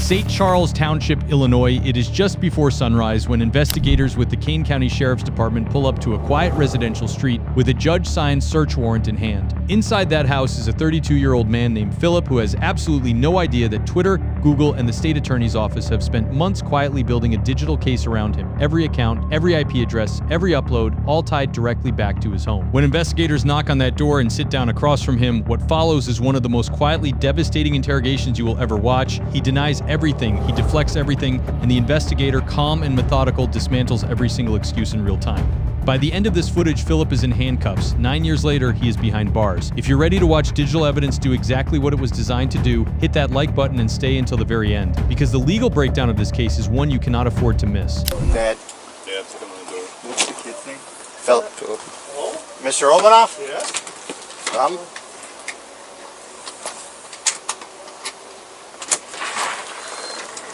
St. Charles Township, Illinois, it is just before sunrise when investigators with the Kane County Sheriff's Department pull up to a quiet residential street with a judge-signed search warrant in hand. Inside that house is a 32-year-old man named Philip who has absolutely no idea that Twitter, Google, and the state attorney's office have spent months quietly building a digital case around him. Every account, every IP address, every upload, all tied directly back to his home. When investigators knock on that door and sit down across from him, what follows is one of the most quietly devastating interrogations you will ever watch. He denies everything, he deflects everything, and the investigator, calm and methodical, dismantles every single excuse in real time. By the end of this footage, Philip is in handcuffs. 9 years later, he is behind bars. If you're ready to watch digital evidence do exactly what it was designed to do, hit that like button and stay until the very end, because the legal breakdown of this case is one you cannot afford to miss. Dad. Dad's coming to the door. What's the kid's name? Philip. Mr. Obanoff? Yeah?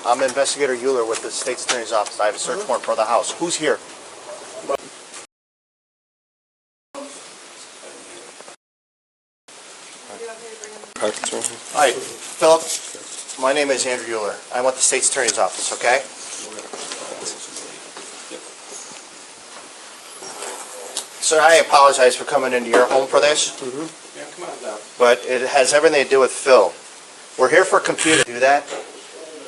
I'm Investigator Euler with the State's Attorney's Office. I have a search warrant for the house. Who's here? Hi, Philip. My name is Andrew Euler. I'm with the State's Attorney's Office, okay? Sir, I apologize for coming into your home for this. Yeah, come on down. But it has everything to do with Phil. We're here for a computer to do that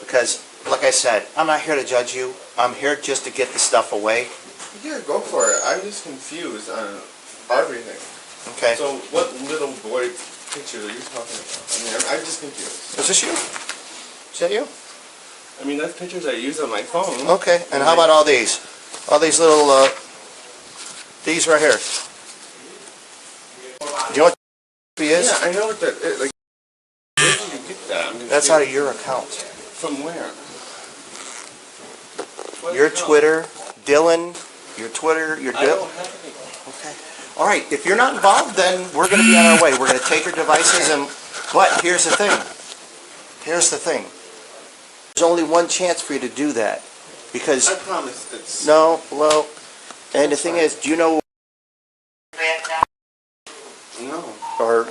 because, like I said, I'm not here to judge you. I'm here just to get the stuff away. Yeah, go for it. I'm just confused on everything. Okay. So, what little boy pictures are you talking about? I mean, I'm just confused. Is this you? Is that you? I mean, that's pictures I use on my phone. Okay. And how about all these? All these little, these right here. Do you know what he is? Yeah, I know what that is. Like, where did you get that? I'm confused. That's out of your account. From where? What Your account? Twitter, Dylan, your Twitter, your I Dylan. don't have any. Okay. All right. If you're not involved, then we're going to be on our way. We're going to take your devices and... But here's the thing. Here's the thing. There's only one chance for you to do that. Because... I promise it's... No, well... And the thing is, do you know... No. Or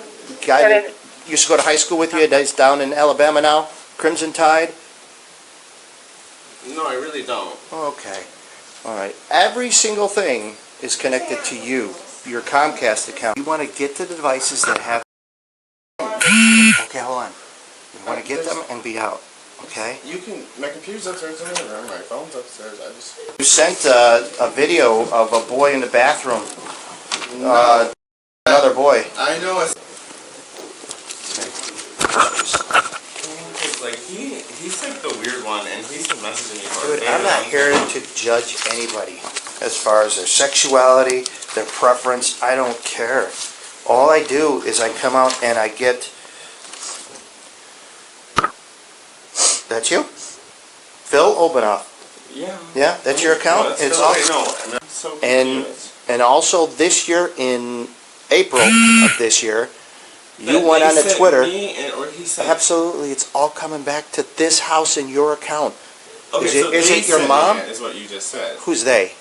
guy that used to go to high school with you that's down in Alabama now? Crimson Tide? No, I really don't. Okay. All right. Every single thing is connected to you, your Comcast account. You want to get to the devices that have... Okay, hold on. You want to get them and be out. Okay? You can... My computer's upstairs in the room. My phone's upstairs. I just... You sent a video of a boy in the bathroom. No. Another boy. I know it's... Like, he's like the weird one, and he's been messaging me for Dude, I'm not here to judge anybody as far as their sexuality, their preference. I don't care. All I do is I come out and I get... That's you? Phil Obanoff. Yeah. Yeah, that's your account? No, It's no, off. wait, no, I'm so And confused. and also this year in April of this year, you That went they on to sent Twitter. me or he sent... Absolutely, it's all coming back to this house in your account. Okay, is so it they your sent mom? me it, is what you just said. Who's they?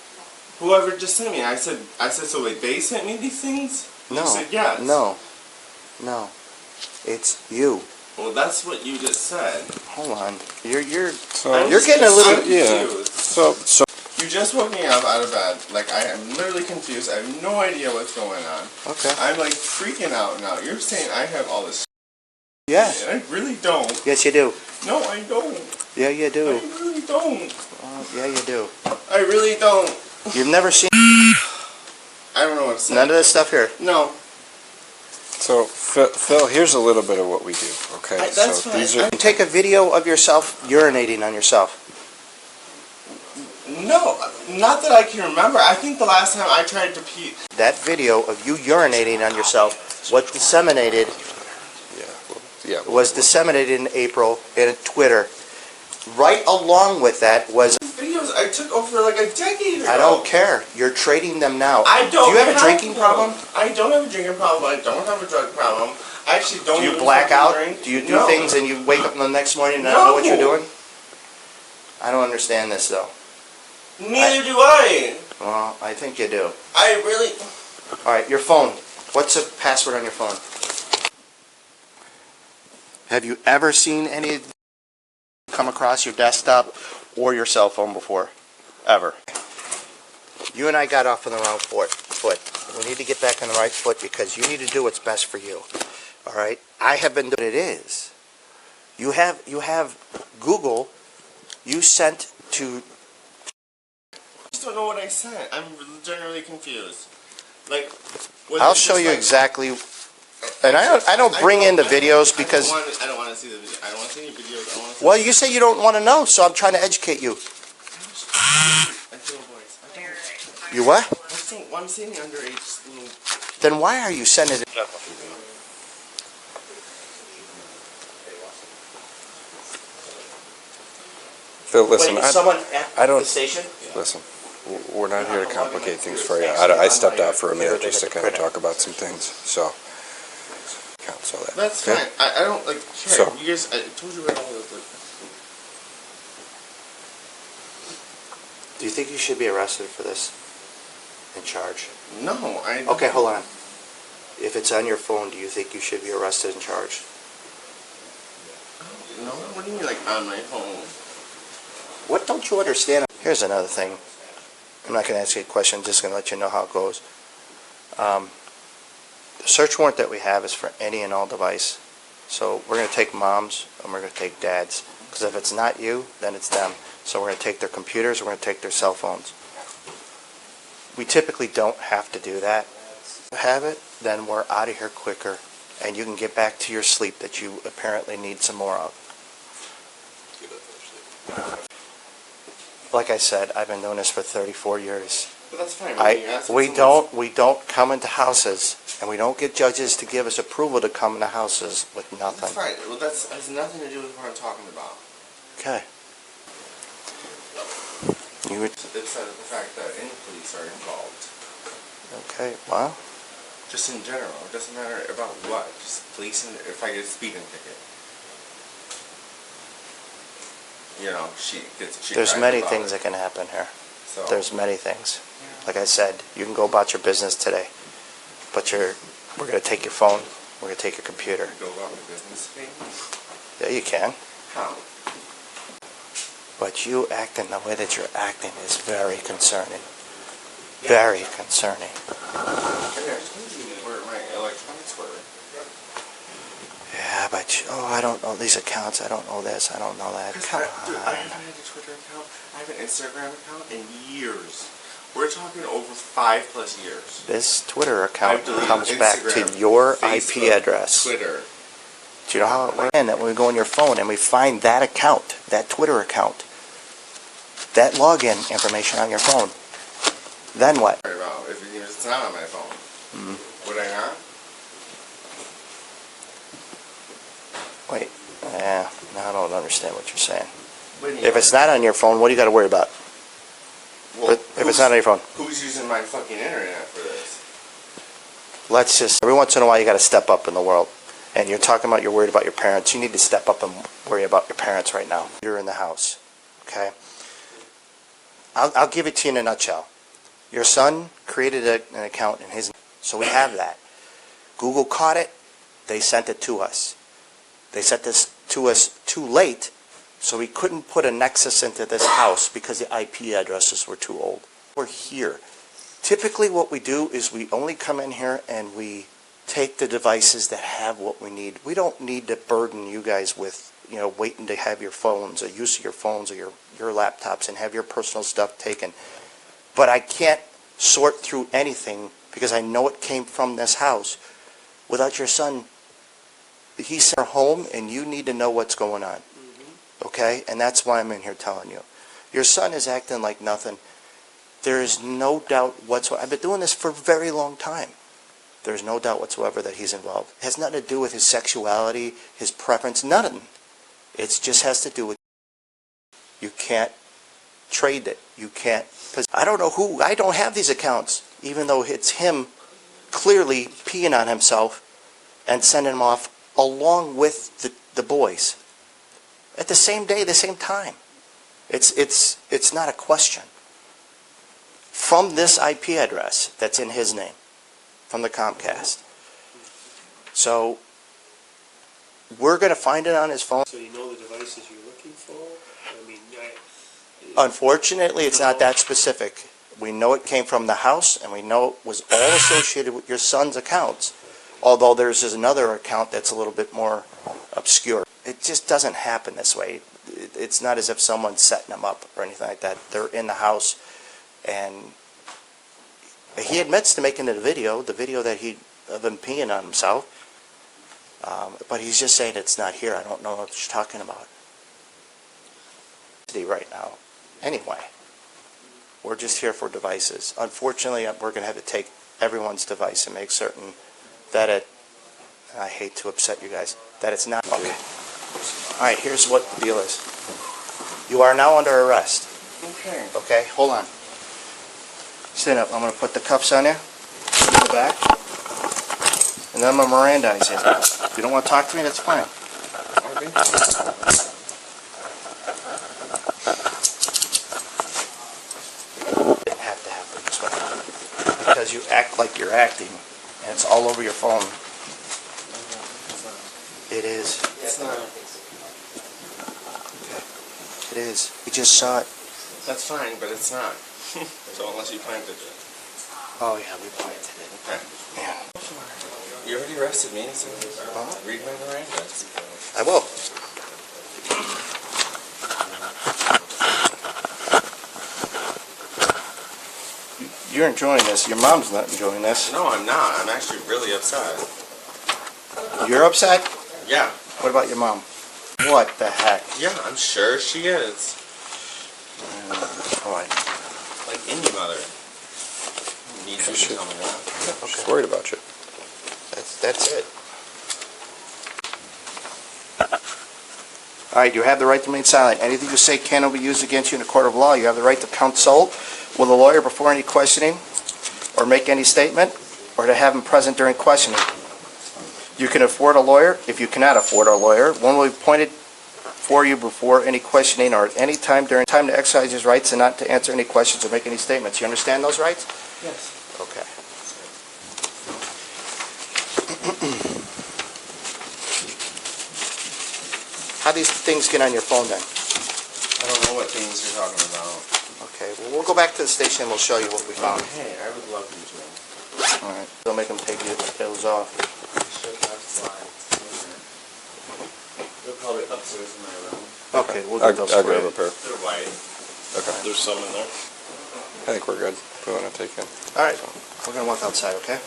Whoever just sent me. I said, so wait, they sent me these things? No. You said yes. No. It's you. Well, that's what you just said. Hold on. You're I'm you're just getting a little... confused. So You just woke me up out of bed. Like, I am literally confused. I have no idea what's going on. Okay. I'm like freaking out now. You're saying I have all this Yeah. and I really don't. Yes, you do. No, I don't. Yeah, you I do. really don't. Yeah, you do. I really don't. You've never seen I don't know what to say. none of this stuff here. No. Phil, here's a little bit of what we do. Okay, That's so fine. these are Take a video of yourself urinating on yourself. No, not that I can remember. I think the last time I tried to pee... That video of you urinating on yourself was disseminated in April in Twitter. Right along with that was... Videos I took over like a decade ago. I don't care. You're trading them now. I don't Do you have a drinking one. problem? I don't have a drinking problem. I don't have a drug problem. I actually don't. Do you even black fucking out? drink. Do you do No. things and you wake up the next morning and not know what you're No. doing? I don't understand this though. Neither do I. Well, I think you do. I really... Alright, your phone. What's the password on your phone? Have you ever seen any come across your desktop or your cell phone before, ever. You and I got off on the wrong foot. We need to get back on the right foot because you need to do what's best for you. All right? I have been doing it is. You have Google. You sent to. I just don't know what I sent. I'm generally confused. Like, I'll show you exactly. And I don't bring in the videos because. I don't want to see the video. I don't want to see any videos. I don't want to see. Well, you say you don't want to know, so I'm trying to educate you. I feel voice. I don't. You what? I just don't want to see any underage little. Then why are you sending it? Phil, listen, Wait, is someone at I don't- the station? listen, we're not here to complicate things for you. I stepped out for a minute just to kind of talk about some things, so. Cancel that. That's okay? fine. I don't like. So- You guys, I told you what all of this. Do you think you should be arrested for this? In charge? No, I. Okay, hold on. If it's on your phone, do you think you should be arrested and charged? No, what do you mean, like on my phone? What don't you understand? Here's another thing. I'm not going to ask you a question, I'm just going to let you know how it goes. The search warrant that we have is for any and all device. So we're going to take moms and we're going to take dads. Because if it's not you, then it's them. So we're going to take their computers, we're going to take their cell phones. We typically don't have to do that. If you have it, then we're out of here quicker. And you can get back to your sleep that you apparently need some more of. Like I said, I've been doing this for 34 years. But that's fine. When you ask We someone- don't come into houses, and we don't get judges to give us approval to come into houses with That's nothing. fine. Well, that has nothing to do with what I'm talking about. Okay. You would, It's the fact that any police are involved. okay, well, Just in general. It doesn't matter about what. Just police, and if I get a speeding ticket. You know, she there's cries many about things it. that can happen here. So, There's many things. Like I said, you can go about your business today, but we're going to take your phone, we're going to take your computer. go about my business today. Yeah, you can. How? But you acting the way that you're acting is very concerning. Very concerning. I told you where my electronics were. Yeah, but, I don't know these accounts, I don't know this, I don't know that. Come Dude, I haven't on. had a Twitter account. I have an Instagram account in years. We're talking over 5+ years. This Twitter account I've deleted comes back to Instagram, your Facebook, IP address. Twitter. Do you know how it works? And that when we go on your phone and we find that account, that Twitter account, that login information on your phone, then what? Sorry about if it's not on my phone. Would I not? Wait, no, I don't understand what you're saying. What do you If it's not on your phone, what do you got to worry about? Well, If it's not on your phone, who's using my fucking internet for this? let's just, every once in a while you got to step up in the world. And you're talking about you're worried about your parents. You need to step up and worry about your parents right now. You're in the house, okay? I'll give it to you in a nutshell. Your son created an account in his name, so we have that. Google caught it. They sent it to us. They sent this to us too late, so we couldn't put a nexus into this house because the IP addresses were too old. We're here. Typically what we do is we only come in here and we take the devices that have what we need. We don't need to burden you guys with, waiting to have your phones or use of your phones or your laptops and have your personal stuff taken. But I can't sort through anything because I know it came from this house without your son. He's home and you need to know what's going on. Okay? And that's why I'm in here telling you. Your son is acting like nothing. There is no doubt whatsoever. I've been doing this for a very long time. There's no doubt whatsoever that he's involved. It has nothing to do with his sexuality, his preference, nothing. It just has to do with you can't trade it. You can't. I don't know who. I don't have these accounts, even though it's him clearly peeing on himself and sending them off along with the boys at the same day, the same time. It's not a question. From this IP address that's in his name, from the Comcast. So we're going to find it on his phone. So you know the devices you're looking for? Unfortunately, it's not that specific. We know it came from the house, and we know it was all associated with your son's accounts, although there's another account that's a little bit more obscure. It just doesn't happen this way. It's not as if someone's setting them up or anything like that. They're in the house, and he admits to making the video that he of him peeing on himself, but he's just saying it's not here. I don't know what you're talking about. Right now, anyway, we're just here for devices. Unfortunately, we're going to have to take everyone's device and make certain that I hate to upset you guys, that it's not. Okay. All right, here's what the deal is. You are now under arrest. Okay. Okay, hold on. Stand up. I'm going to put the cuffs on you in the back, and then I'm going to Mirandize you. If you don't want to talk to me, that's fine. Okay. It didn't have to happen this way because you act like you're acting, and it's all over your phone. It is. It's not. It is. We just saw it. That's fine, but it's not. So unless you planted it. Oh yeah, we planted it. Okay. Yeah. You already arrested me, so read my Miranda. I will. You're enjoying this. Your mom's not enjoying this. No, I'm not. I'm actually really upset. You're upset? Yeah. What about your mom? What the heck? Yeah, I'm sure she is. All right. Like any mother. Needs you to tell me that. She's worried about you. That's it. All right, you have the right to remain silent. Anything you say cannot be used against you in a court of law. You have the right to consult with a lawyer before any questioning or make any statement or to have him present during questioning. You can afford a lawyer. If you cannot afford a lawyer, one will be appointed for you before any questioning or at any time during time to exercise his rights and not to answer any questions or make any statements. You understand those rights? Yes. Okay. How these things get on your phone then? I don't know what things you're talking about. Okay, well, we'll go back to the station and we'll show you what we found. Hey, I would love you to. All right. They'll make them take those off. Should have slides. They're probably upstairs in my room. Okay, we'll I'll get those grab for a you. pair. They're white. Okay. There's some in there. I think we're good. We want to take in. All right, we're gonna walk outside, okay?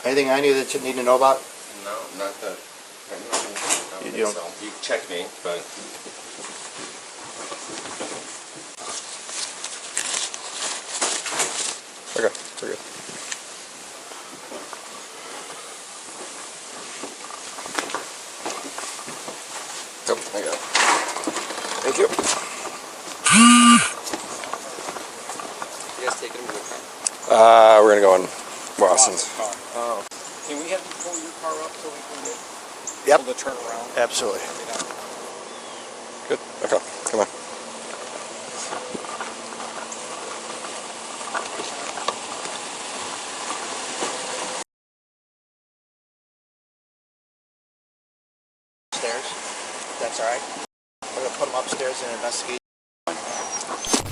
Anything I need that you need to know about? No, not that. I don't You think don't- so. You check me, but Okay, we're good. Yep, I got it. Thank you. You guys taking them to the car? We're gonna go in Boston's. Oh. Can we have you pull your car up so we can Yep. able to turn around? Absolutely. Good. Okay, come on. Upstairs. That's all right. We're gonna put them upstairs and investigate.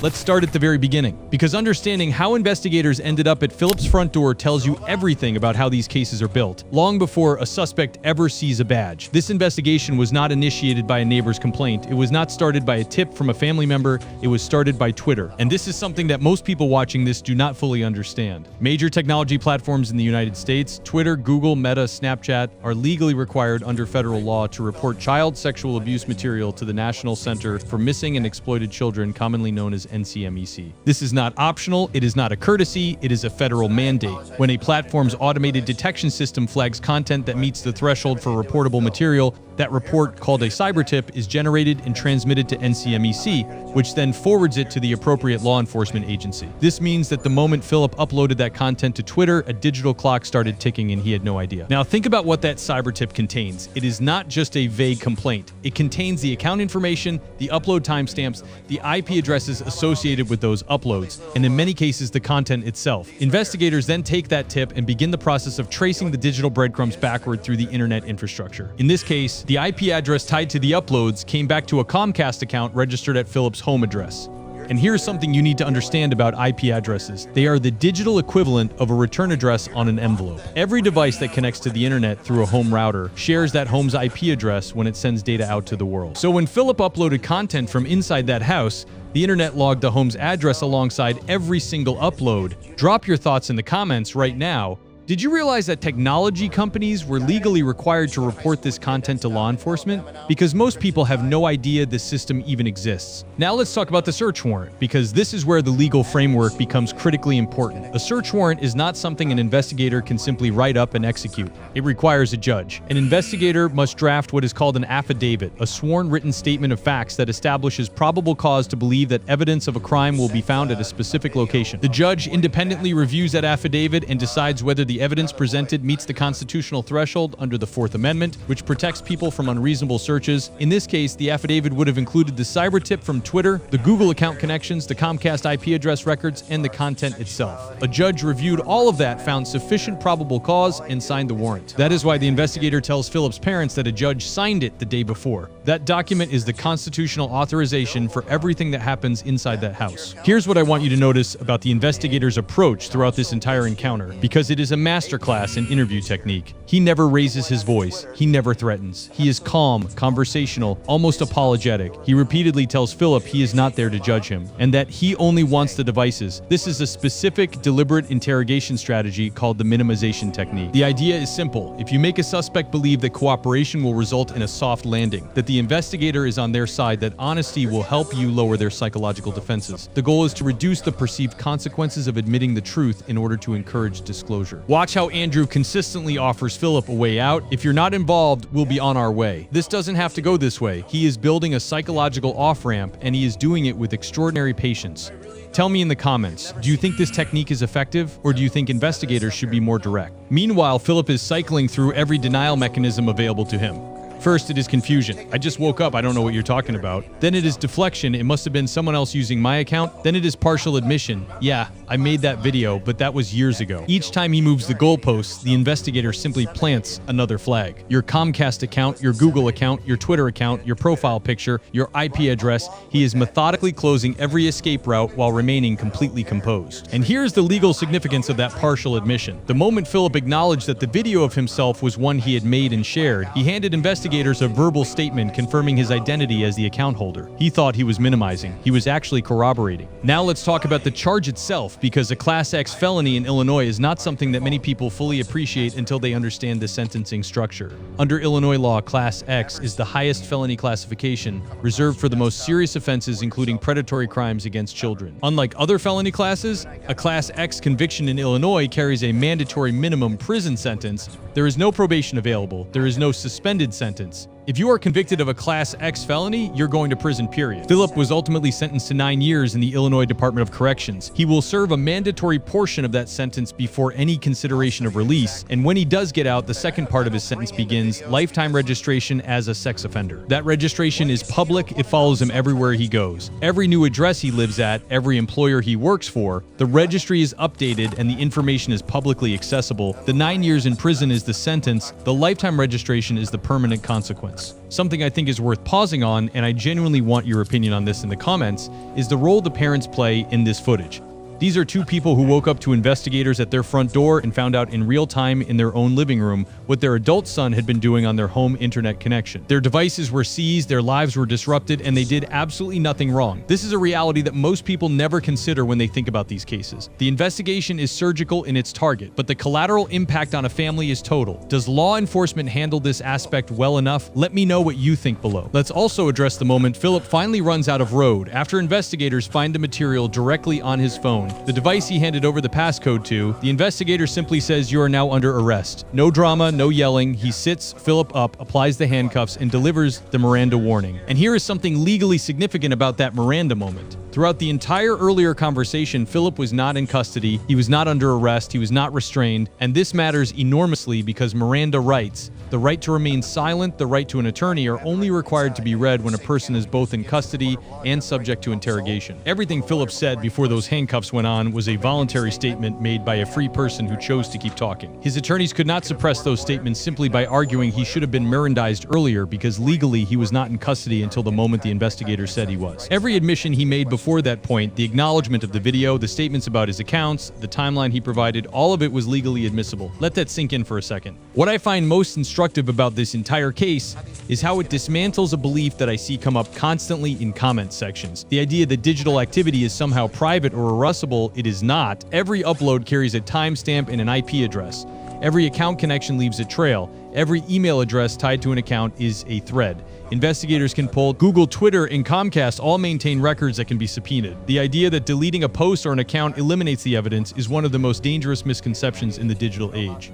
Let's start at the very beginning, because understanding how investigators ended up at Philip's front door tells you everything about how these cases are built, long before a suspect ever sees a badge. This investigation was not initiated by a neighbor's complaint. It was not started by a tip from a family member. It was started by Twitter. And this is something that most people watching this do not fully understand. Major technology platforms in the United States, Twitter, Google, Meta, Snapchat, are legally required under federal law to report child sexual abuse material to the National Center for Missing and Exploited Children, commonly known as NCMEC. This is not optional, it is not a courtesy, it is a federal mandate. When a platform's automated detection system flags content that meets the threshold for reportable material, that report, called a cyber tip, is generated and transmitted to NCMEC, which then forwards it to the appropriate law enforcement agency. This means that the moment Philip uploaded that content to Twitter, a digital clock started ticking and he had no idea. Now think about what that cyber tip contains. It is not just a vague complaint. It contains the account information, the upload timestamps, the IP addresses associated with those uploads, and in many cases the content itself. Investigators then take that tip and begin the process of tracing the digital breadcrumbs backward through the internet infrastructure. In this case, the IP address tied to the uploads came back to a Comcast account registered at Philip's home address. And here's something you need to understand about IP addresses. They are the digital equivalent of a return address on an envelope. Every device that connects to the internet through a home router shares that home's IP address when it sends data out to the world. So when Philip uploaded content from inside that house, the internet logged the home's address alongside every single upload. Drop your thoughts in the comments right now. Did you realize that technology companies were legally required to report this content to law enforcement? Because most people have no idea this system even exists. Now let's talk about the search warrant, because this is where the legal framework becomes critically important. A search warrant is not something an investigator can simply write up and execute. It requires a judge. An investigator must draft what is called an affidavit, a sworn written statement of facts that establishes probable cause to believe that evidence of a crime will be found at a specific location. The judge independently reviews that affidavit and decides whether the evidence presented meets the constitutional threshold under the Fourth Amendment, which protects people from unreasonable searches. In this case, the affidavit would have included the cyber tip from Twitter, the Google account connections, the Comcast IP address records, and the content itself. A judge reviewed all of that, found sufficient probable cause, and signed the warrant. That is why the investigator tells Philip's parents that a judge signed it the day before. That document is the constitutional authorization for everything that happens inside that house. Here's what I want you to notice about the investigator's approach throughout this entire encounter, because it is a masterclass in interview technique. He never raises his voice. He never threatens. He is calm, conversational, almost apologetic. He repeatedly tells Philip he is not there to judge him, and that he only wants the devices. This is a specific, deliberate interrogation strategy called the minimization technique. The idea is simple. If you make a suspect believe that cooperation will result in a soft landing, that the investigator is on their side, that honesty will help you lower their psychological defenses. The goal is to reduce the perceived consequences of admitting the truth in order to encourage disclosure. Watch how Andrew consistently offers Philip a way out. If you're not involved, we'll be on our way. This doesn't have to go this way. He is building a psychological off-ramp, and he is doing it with extraordinary patience. Tell me in the comments, do you think this technique is effective, or do you think investigators should be more direct? Meanwhile, Philip is cycling through every denial mechanism available to him. First, it is confusion. I just woke up, I don't know what you're talking about. Then it is deflection, it must have been someone else using my account. Then it is partial admission. Yeah, I made that video, but that was years ago. Each time he moves the goalposts, the investigator simply plants another flag. Your Comcast account, your Google account, your Twitter account, your profile picture, your IP address. He is methodically closing every escape route while remaining completely composed. And here's the legal significance of that partial admission. The moment Philip acknowledged that the video of himself was one he had made and shared, he handed investigators a verbal statement confirming his identity as the account holder. He thought he was minimizing. He was actually corroborating. Now let's talk about the charge itself, because a Class X felony in Illinois is not something that many people fully appreciate until they understand the sentencing structure. Under Illinois law, Class X is the highest felony classification, reserved for the most serious offenses, including predatory crimes against children. Unlike other felony classes, a Class X conviction in Illinois carries a mandatory minimum prison sentence. There is no probation available. There is no suspended sentence. If you are convicted of a Class X felony, you're going to prison, period. Philip was ultimately sentenced to 9 years in the Illinois Department of Corrections. He will serve a mandatory portion of that sentence before any consideration of release, and when he does get out, the second part of his sentence begins: lifetime registration as a sex offender. That registration is public. It follows him everywhere he goes. Every new address he lives at, every employer he works for, the registry is updated and the information is publicly accessible. The 9 years in prison is the sentence. The lifetime registration is the permanent consequence. Something I think is worth pausing on, and I genuinely want your opinion on this in the comments, is the role the parents play in this footage. These are two people who woke up to investigators at their front door and found out in real time in their own living room what their adult son had been doing on their home internet connection. Their devices were seized, their lives were disrupted, and they did absolutely nothing wrong. This is a reality that most people never consider when they think about these cases. The investigation is surgical in its target, but the collateral impact on a family is total. Does law enforcement handle this aspect well enough? Let me know what you think below. Let's also address the moment Philip finally runs out of road after investigators find the material directly on his phone. The device he handed over the passcode to, the investigator simply says, "You are now under arrest." No drama, no yelling. He sits Philip up, applies the handcuffs, and delivers the Miranda warning. And here is something legally significant about that Miranda moment. Throughout the entire earlier conversation, Philip was not in custody, he was not under arrest, he was not restrained, and this matters enormously because Miranda writes, The right to remain silent, the right to an attorney are only required to be read when a person is both in custody and subject to interrogation. Everything Philip said before those handcuffs went on was a voluntary statement made by a free person who chose to keep talking. His attorneys could not suppress those statements simply by arguing he should have been Mirandized earlier because legally he was not in custody until the moment the investigator said he was. Every admission he made before that point, the acknowledgement of the video, the statements about his accounts, the timeline he provided, all of it was legally admissible. Let that sink in for a second. What I find most instructive about this entire case is how it dismantles a belief that I see come up constantly in comment sections. The idea that digital activity is somehow private or arrestable, it is not. Every upload carries a timestamp and an IP address. Every account connection leaves a trail. Every email address tied to an account is a thread. Investigators can pull Google, Twitter, and Comcast all maintain records that can be subpoenaed. The idea that deleting a post or an account eliminates the evidence is one of the most dangerous misconceptions in the digital age.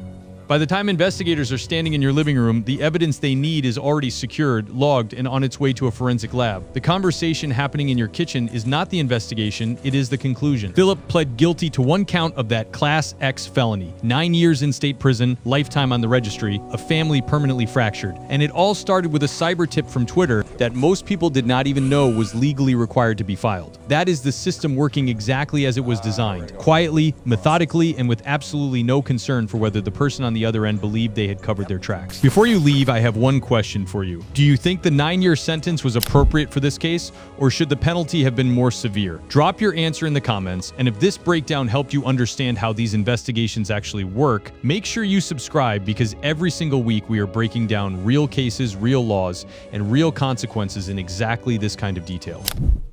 By the time investigators are standing in your living room, the evidence they need is already secured, logged, and on its way to a forensic lab. The conversation happening in your kitchen is not the investigation, it is the conclusion. Philip pled guilty to one count of that Class X felony. 9 years in state prison, lifetime on the registry, a family permanently fractured. And it all started with a cyber tip from Twitter that most people did not even know was legally required to be filed. That is the system working exactly as it was designed. Quietly, methodically, and with absolutely no concern for whether the person on the other end believed they had covered their tracks. Before you leave, I have one question for you. Do you think the 9-year sentence was appropriate for this case, or should the penalty have been more severe? Drop your answer in the comments, and if this breakdown helped you understand how these investigations actually work, make sure you subscribe because every single week we are breaking down real cases, real laws, and real consequences in exactly this kind of detail.